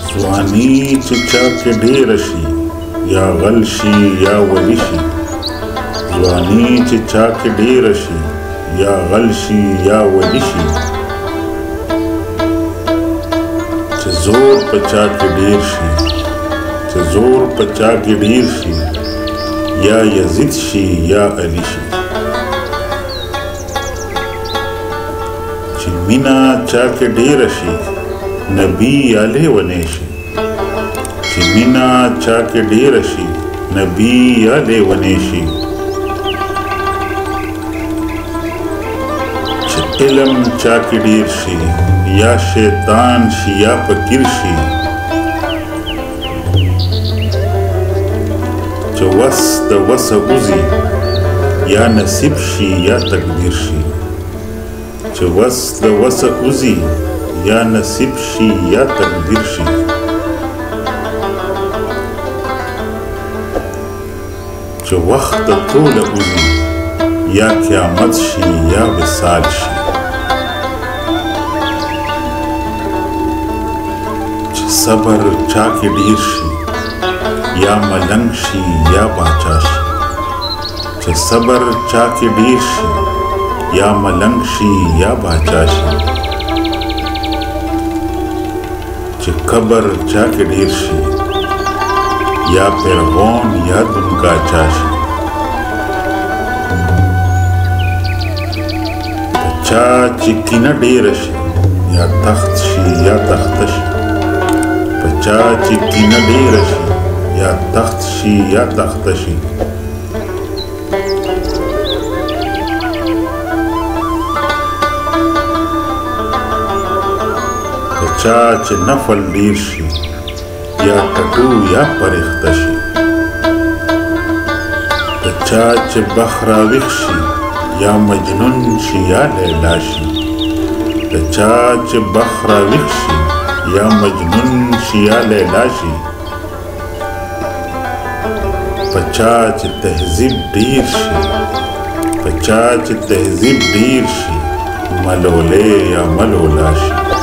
ځواني چې چا کې ډېره شي یا غل شي یا ولی شي ځواني چې چا کې ډېره شي یا غل شي یا ولی شي چې زور په چا کې ډېر شي چې زور په چا کې ډېر شي یا یزید شي یا علی شي چې مینا چا کې ډېره شي نبی یا لیونی شي چې مینا چا کې ډېره شي نبی یا لیونی شي چې علم چا کې ډېر شي یا شیطان شي یا فقیر شي چې وس د وسه وځي یا نصیب شي یا تقدیر شي چې وس د وسه وځي یا نصیب شي یا تقدیر شي چې وخت ټوله وځي یا قیامت شي یا وصال شي چې صبر چا کې ډېر شي یا ملنګ شي یا باچا شي چې صبر چا کې ډېر شي یا ملنګ شي یا باچا شي چې قبر چا کې ډېر شي یا فرعون یا دنکاچا شي چا چې کینه ډېره شي یا تخت شي یا تخته شي په چا چې کینه ډېره شي یا تخت شي یا تخته شي په چا چې نفل ډېر شي یا ټټو یا پرښته شي په چا چې بخ راویښ شي یا مجنون شي یا لیلا شي په چا چې بخ راویښ شي یا مجنون شي یا لیلا شي په چا چې تهذیب ډېر شي په چا چې تهذیب ډېر شي ملولې یا ملولا شي